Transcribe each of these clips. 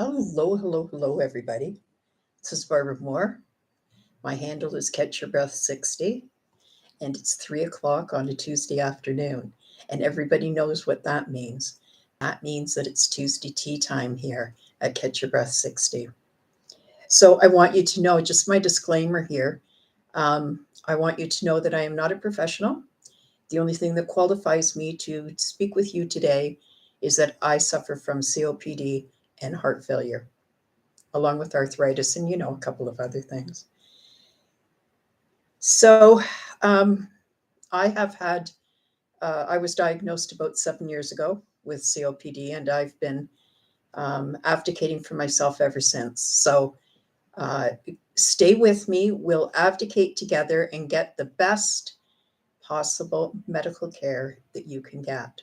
Hello, everybody. This is Barbara Moore. My handle is Catch Your Breath 60, and it's 3 o'clock on a Tuesday afternoon. And everybody knows what that means. That means that it's Tuesday tea time here at Catch Your Breath 60. So I want you to know, just my disclaimer here, I want you to know that I am not a professional. The only thing that qualifies me to speak with you today is that I suffer from COPD and heart failure, along with arthritis and, a couple of other things. So I have had, I was diagnosed about 7 years ago with COPD, and I've been abdicating for myself ever since. So stay with me. We'll abdicate together and get the best possible medical care that you can get.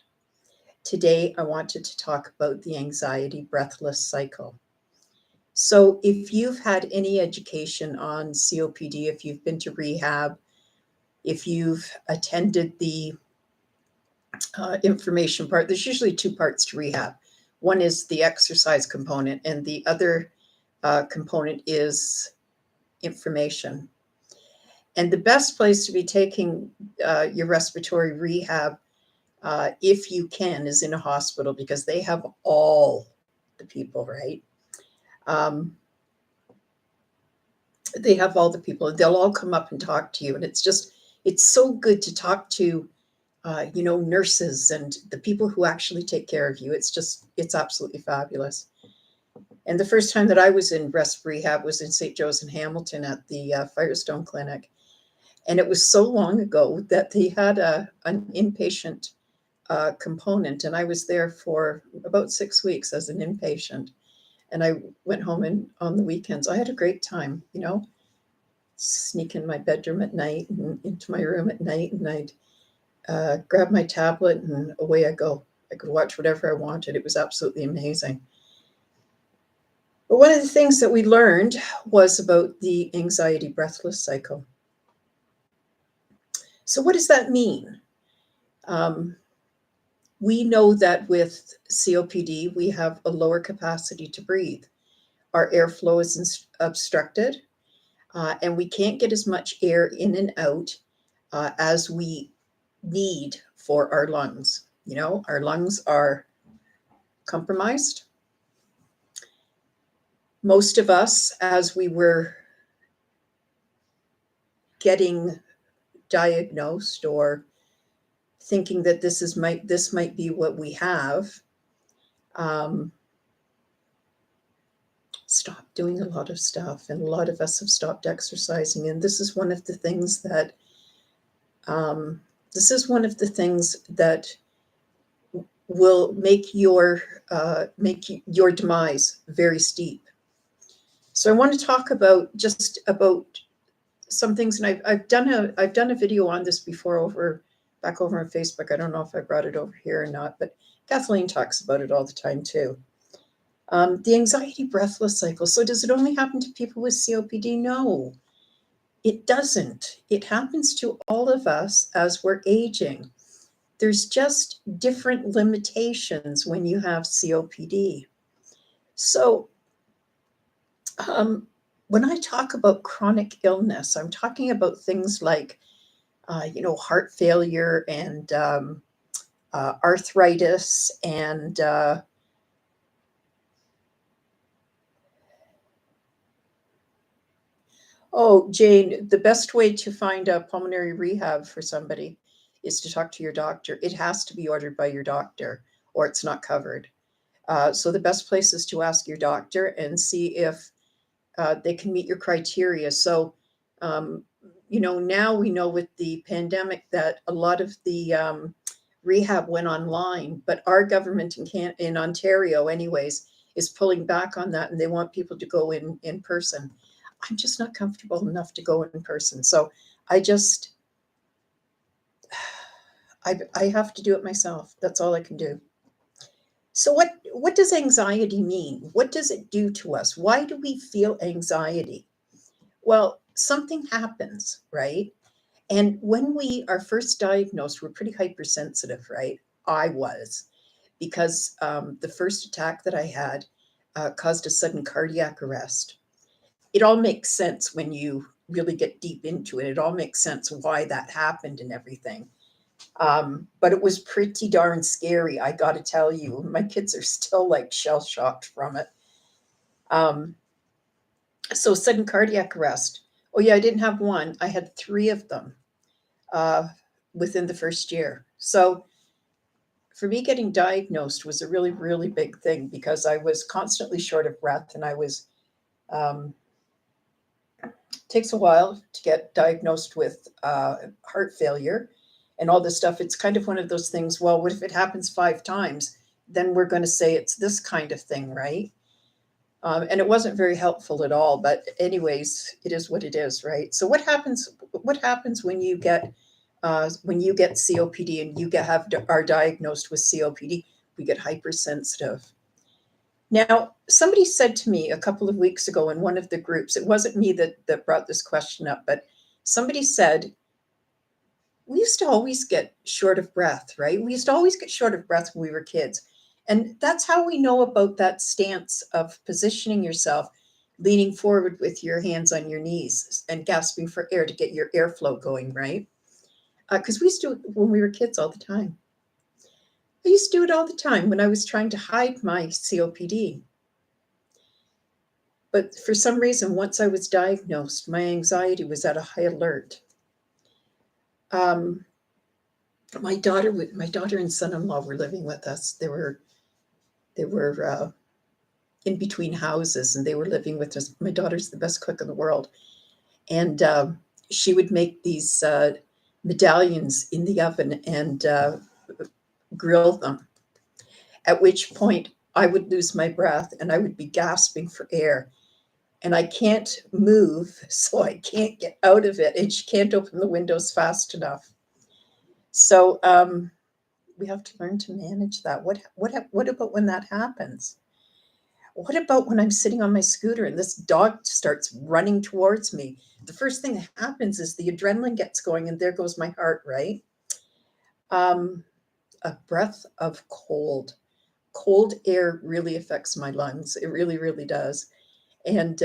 Today, I wanted to talk about the anxiety breathless cycle. So if you've had any education on COPD, if you've been to rehab, if you've attended the information part, there's usually two parts to rehab. One is the exercise component, and the other component is information. And the best place to be taking your respiratory rehab, if you can, is in a hospital, because they have all the people, right? They have all the people, and they'll all come up and talk to you. And it's so good to talk to, nurses and the people who actually take care of you. It's absolutely fabulous. And the first time that I was in rest rehab was in St. Joe's in Hamilton at the Firestone Clinic. And it was so long ago that they had an inpatient component. And I was there for about 6 weeks as an inpatient. And I went home on the weekends. I had a great time, sneak in my bedroom at night and into my room at night. And I'd grab my tablet and away I go. I could watch whatever I wanted. It was absolutely amazing. But one of the things that we learned was about the anxiety breathless cycle. So what does that mean? We know that with COPD, we have a lower capacity to breathe. Our airflow is obstructed, and we can't get as much air in and out as we need for our lungs. Our lungs are compromised. Most of us, as we were getting diagnosed or thinking that this might be what we have, stopped doing a lot of stuff, and a lot of us have stopped exercising. And this is one of the things that will make your demise very steep. So I want to talk about some things, and I've done a video on this before back over on Facebook. I don't know if I brought it over here or not, but Kathleen talks about it all the time too. The anxiety breathless cycle. So does it only happen to people with COPD? No, it doesn't. It happens to all of us as we're aging. There's just different limitations when you have COPD. So when I talk about chronic illness, I'm talking about things like, heart failure and arthritis and Jane, the best way to find a pulmonary rehab for somebody is to talk to your doctor. It has to be ordered by your doctor or it's not covered. So the best place is to ask your doctor and see if they can meet your criteria. So, now we know with the pandemic that a lot of the rehab went online, but our government in Ontario anyways is pulling back on that, and they want people to go in person. I'm just not comfortable enough to go in person. So I have to do it myself. That's all I can do. So what does anxiety mean? What does it do to us? Why do we feel anxiety? Well, something happens, right? And when we are first diagnosed, we're pretty hypersensitive, right? I was, because the first attack that I had, caused a sudden cardiac arrest. It all makes sense when you really get deep into it. It all makes sense why that happened and everything. But it was pretty darn scary, I got to tell you. My kids are still like shell shocked from it. So sudden cardiac arrest. Oh yeah, I didn't have one. I had 3 of them within the first year. So for me, getting diagnosed was a really, really big thing because I was constantly short of breath, and I was. Takes a while to get diagnosed with heart failure and all this stuff. It's kind of one of those things. Well, what if it happens 5 times? Then we're going to say it's this kind of thing, right? And it wasn't very helpful at all. But anyways, it is what it is, right? So what happens? What happens when you get COPD and are diagnosed with COPD? We get hypersensitive. Now, somebody said to me a couple of weeks ago in one of the groups, it wasn't me that brought this question up, but somebody said, we used to always get short of breath, right? We used to always get short of breath when we were kids. And that's how we know about that stance of positioning yourself, leaning forward with your hands on your knees and gasping for air to get your airflow going, right? Because we used to do it when we were kids all the time. I used to do it all the time when I was trying to hide my COPD. But for some reason, once I was diagnosed, my anxiety was at a high alert. My daughter and son-in-law were living with us. They were in between houses, and they were living with us. My daughter's the best cook in the world, and she would make these medallions in the oven and grill them. At which point, I would lose my breath and I would be gasping for air. And I can't move, so I can't get out of it. And she can't open the windows fast enough. So we have to learn to manage that. What about when that happens? What about when I'm sitting on my scooter and this dog starts running towards me? The first thing that happens is the adrenaline gets going, and there goes my heart, right? A breath of cold air really affects my lungs. It really, really does. And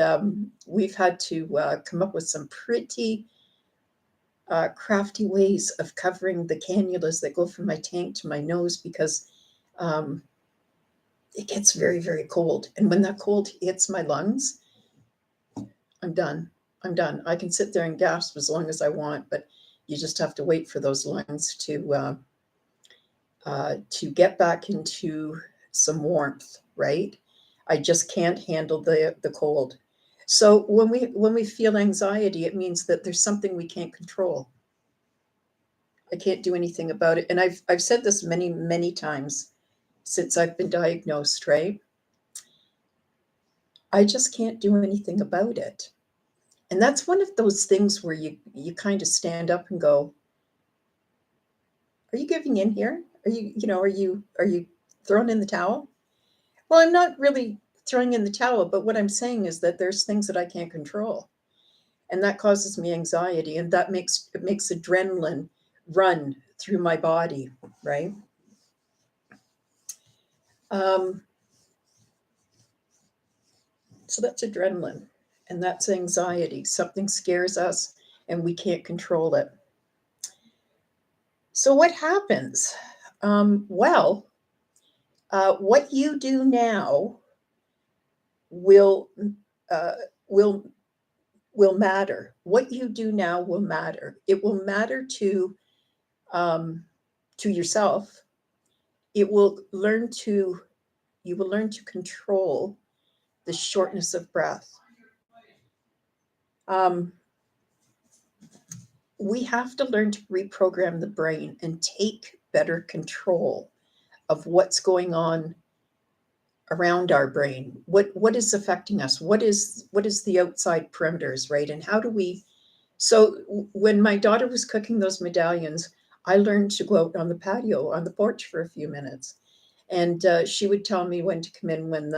we've had to come up with some pretty crafty ways of covering the cannulas that go from my tank to my nose, because it gets very, very cold. And when that cold hits my lungs, I'm done. I can sit there and gasp as long as I want, but you just have to wait for those lungs to get back into some warmth, right? I just can't handle the cold. So when we feel anxiety, it means that there's something we can't control. I can't do anything about it. And I've said this many, many times since I've been diagnosed, right? I just can't do anything about it. And that's one of those things where you kind of stand up and go, are you giving in here? Are you throwing in the towel? Well, I'm not really throwing in the towel, but what I'm saying is that there's things that I can't control. And that causes me anxiety, and that makes adrenaline run through my body, right? So that's adrenaline, and that's anxiety. Something scares us and we can't control it. So what happens? What you do now will matter. What you do now will matter. It will matter to yourself. You will learn to control the shortness of breath. We have to learn to reprogram the brain and take better control of what's going on around our brain. What is affecting us? What is the outside perimeters, right? And how do we? So when my daughter was cooking those medallions, I learned to go out on the patio, on the porch for a few minutes, and she would tell me when to come in when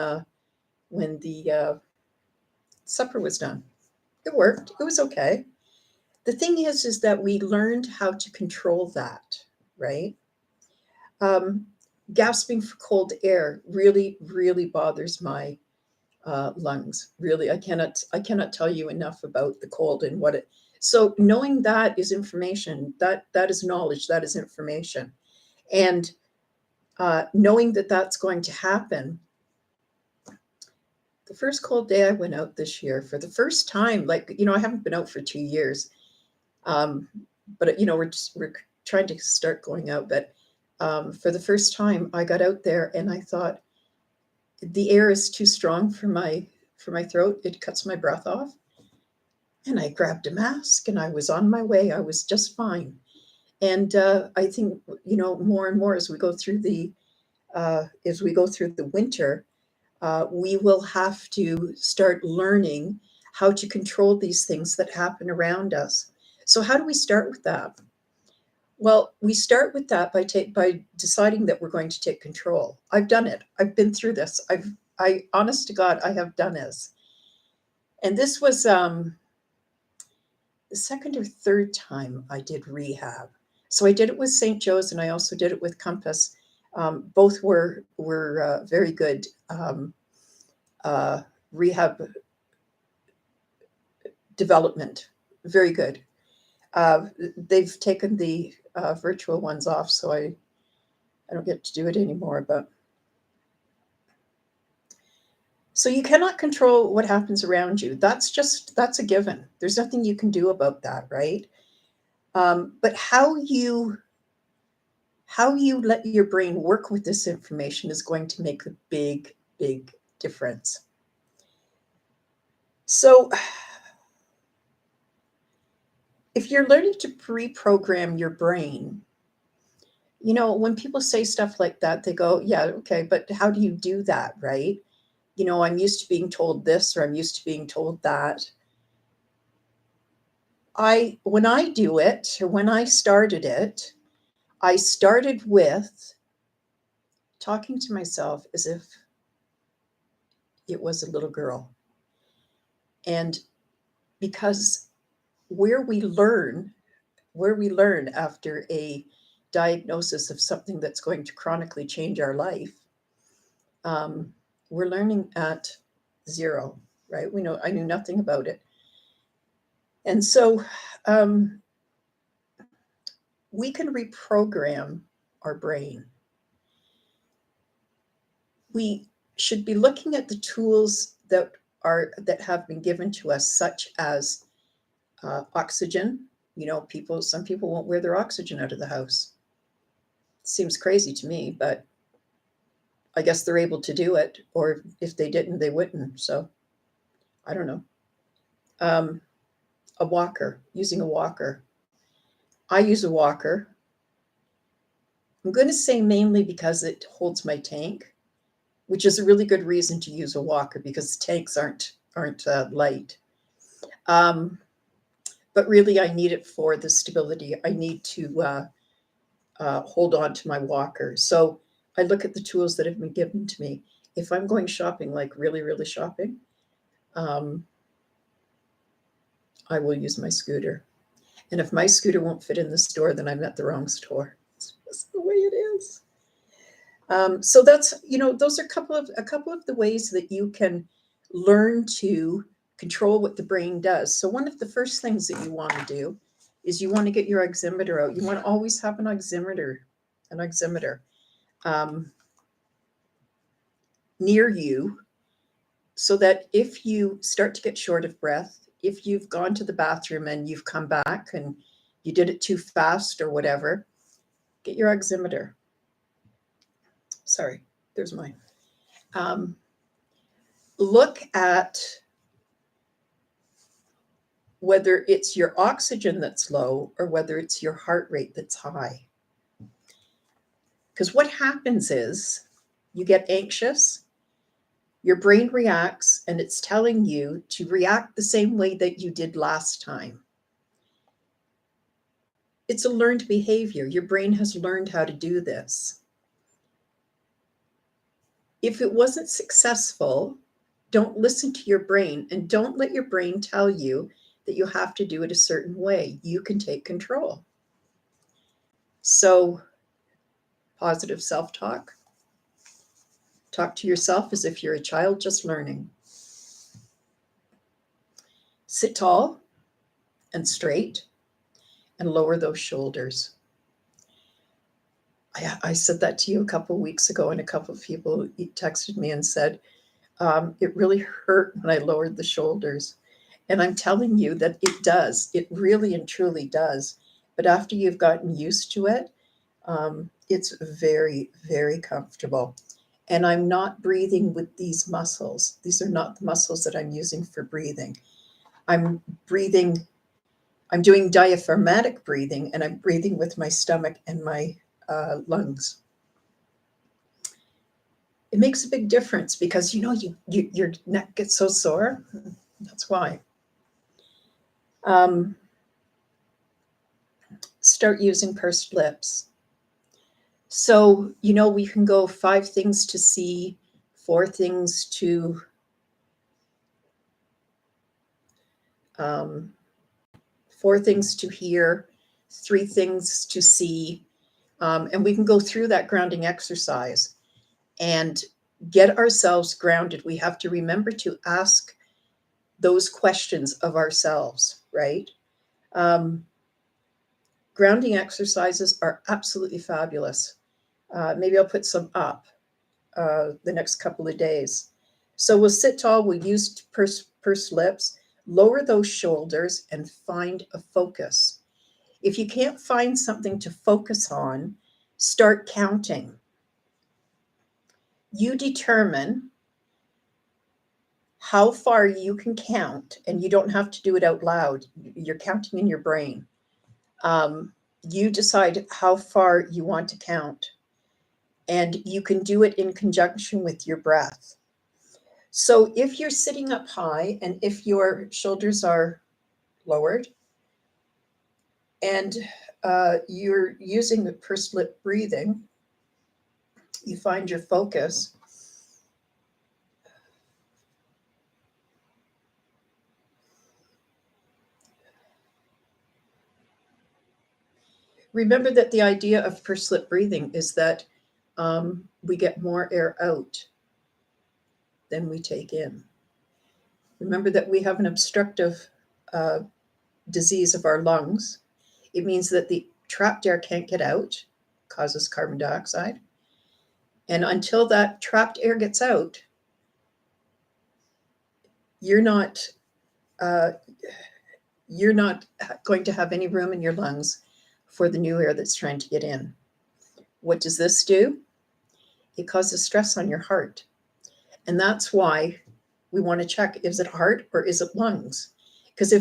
the supper was done. It worked. It was okay. The thing is that we learned how to control that, right? Gasping for cold air really, really bothers my lungs. Really, I cannot tell you enough about the cold and what it. So knowing that is information. That is knowledge. That is information, and knowing that that's going to happen. The first cold day I went out this year for the first time, like, I haven't been out for 2 years, um, but we're trying to start going out. But for the first time, I got out there and I thought the air is too strong for my throat. It cuts my breath off. And I grabbed a mask and I was on my way. I was just fine. And I think more and more as we go through the winter, we will have to start learning how to control these things that happen around us. So how do we start with that? Well, we start with that by deciding that we're going to take control. I've done it. I've been through this. Honest to God, I have done this. And this was the second or third time I did rehab. So I did it with St. Joe's and I also did it with Compass. Both were very good rehab development. Very good. They've taken the virtual ones off, so I don't get to do it anymore. But so you cannot control what happens around you. That's a given. There's nothing you can do about that, right? But how you let your brain work with this information is going to make a big, big difference. So if you're learning to pre-program your brain, when people say stuff like that, they go, yeah, okay, but how do you do that, right? I'm used to being told this, or I'm used to being told that. When I do it, or when I started it, I started with talking to myself as if it was a little girl. And because where we learn after a diagnosis of something that's going to chronically change our life, we're learning at 0, right? I knew nothing about it. And so we can reprogram our brain. We should be looking at the tools that have been given to us, such as oxygen. Some people won't wear their oxygen out of the house. Seems crazy to me, but I guess they're able to do it, or if they didn't, they wouldn't. So I don't know. A walker, using a walker. I use a walker. I'm going to say mainly because it holds my tank, which is a really good reason to use a walker, because tanks aren't light. But really, I need it for the stability. I need to hold on to my walker. So I look at the tools that have been given to me. If I'm going shopping, like really, really shopping, I will use my scooter. And if my scooter won't fit in the store, then I'm at the wrong store. It's just the way it is. So that's, those are a couple of the ways that you can learn to control what the brain does. So one of the first things that you want to do is you want to get your oximeter out. You want to always have an oximeter near you, so that if you start to get short of breath, if you've gone to the bathroom and you've come back and you did it too fast or whatever, get your oximeter. Sorry, there's mine. Look at whether it's your oxygen that's low or whether it's your heart rate that's high. Because what happens is you get anxious, your brain reacts, and it's telling you to react the same way that you did last time. It's a learned behavior. Your brain has learned how to do this. If it wasn't successful, don't listen to your brain, and don't let your brain tell you that you have to do it a certain way. You can take control. So, positive self-talk. Talk to yourself as if you're a child just learning. Sit tall and straight and lower those shoulders. I said that to you a couple of weeks ago, and a couple of people texted me and said, it really hurt when I lowered the shoulders. And I'm telling you that it does. It really and truly does. But after you've gotten used to it, it's very, very comfortable. And I'm not breathing with these muscles. These are not the muscles that I'm using for breathing. I'm breathing, I'm doing diaphragmatic breathing, and I'm breathing with my stomach and my lungs. It makes a big difference because your neck gets so sore. That's why. Start using pursed lips. So, we can go 5 things to see, 4 things to 4 things to hear, 3 things to see. And we can go through that grounding exercise and get ourselves grounded. We have to remember to ask those questions of ourselves, right? Grounding exercises are absolutely fabulous. Maybe I'll put some up the next couple of days. So we'll sit tall, we'll use pursed lips, lower those shoulders, and find a focus. If you can't find something to focus on, start counting. You determine how far you can count, and you don't have to do it out loud. You're counting in your brain. You decide how far you want to count, and you can do it in conjunction with your breath. So if you're sitting up high and if your shoulders are lowered and you're using the pursed lip breathing, you find your focus. Remember that the idea of pursed lip breathing is that we get more air out than we take in. Remember that we have an obstructive disease of our lungs. It means that the trapped air can't get out, causes carbon dioxide. And until that trapped air gets out, you're not going to have any room in your lungs for the new air that's trying to get in. What does this do? It causes stress on your heart. And that's why we want to check, is it heart or is it lungs? Because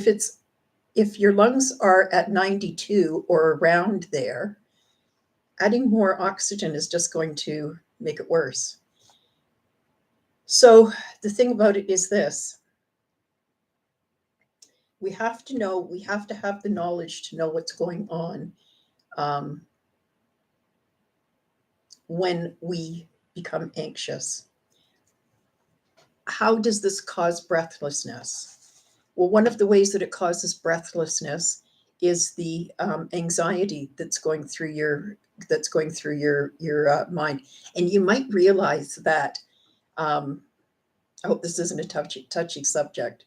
if your lungs are at 92 or around there, adding more oxygen is just going to make it worse. So the thing about it is this: we have to have the knowledge to know what's going on when we become anxious. How does this cause breathlessness? Well, one of the ways that it causes breathlessness is the anxiety that's going through your mind. And you might realize that. I hope this isn't a touchy subject,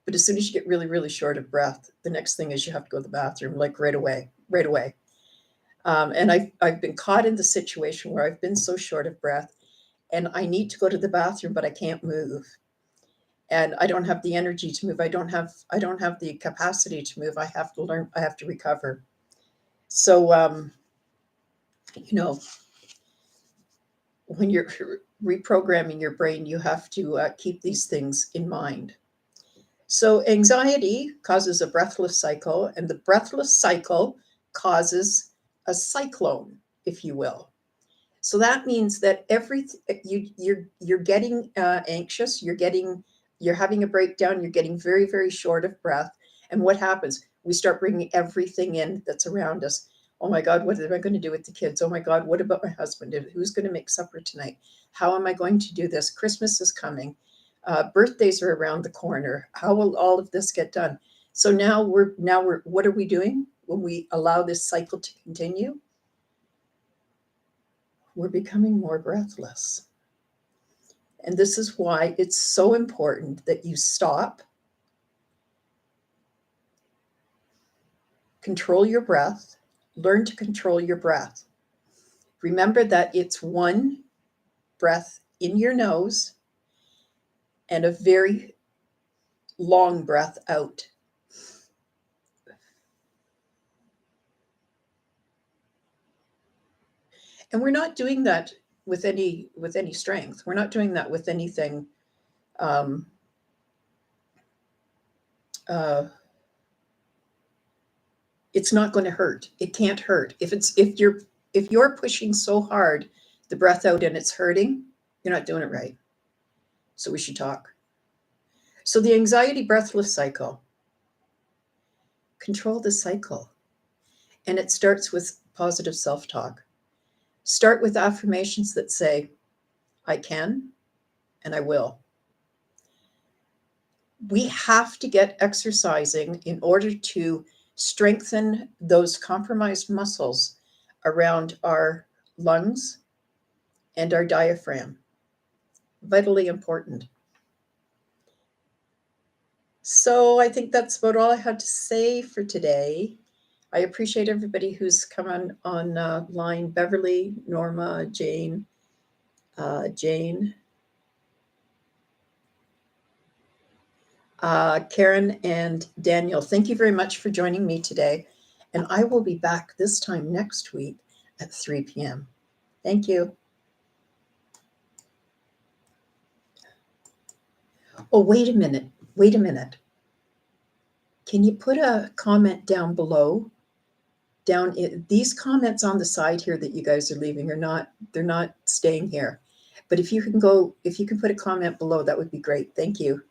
but as soon as you get really, really short of breath, the next thing is you have to go to the bathroom, like right away. And I've been caught in the situation where I've been so short of breath, and I need to go to the bathroom, but I can't move. And I don't have the energy to move. I don't have the capacity to move. I have to learn. I have to recover. So, when you're reprogramming your brain, you have to keep these things in mind. So anxiety causes a breathless cycle, and the breathless cycle causes a cyclone, if you will. So that means that you're getting anxious, you're having a breakdown, you're getting very, very short of breath. And what happens? We start bringing everything in that's around us. Oh my God, what am I going to do with the kids? Oh my God, what about my husband? Who's going to make supper tonight? How am I going to do this? Christmas is coming. Birthdays are around the corner. How will all of this get done? So now we're what are we doing when we allow this cycle to continue? We're becoming more breathless. And this is why it's so important that you stop Control your breath. Learn to control your breath. Remember that it's one breath in your nose and a very long breath out. And we're not doing that with any strength. We're not doing that with anything um, uh, it's not going to hurt. It can't hurt. If you're pushing so hard the breath out and it's hurting, you're not doing it right. So we should talk. So the anxiety breathless cycle. Control the cycle. And it starts with positive self-talk. Start with affirmations that say, I can and I will. We have to get exercising in order to strengthen those compromised muscles around our lungs and our diaphragm. Vitally important. So I think that's about all I had to say for today. I appreciate everybody who's come on line. Beverly, Norma, Jane, Karen, and Daniel. Thank you very much for joining me today. And I will be back this time next week at 3 p.m. Thank you. Oh, wait a minute. Wait a minute. Can you put a comment down below? These comments on the side here that you guys are leaving they're not staying here. But if you can put a comment below, that would be great. Thank you.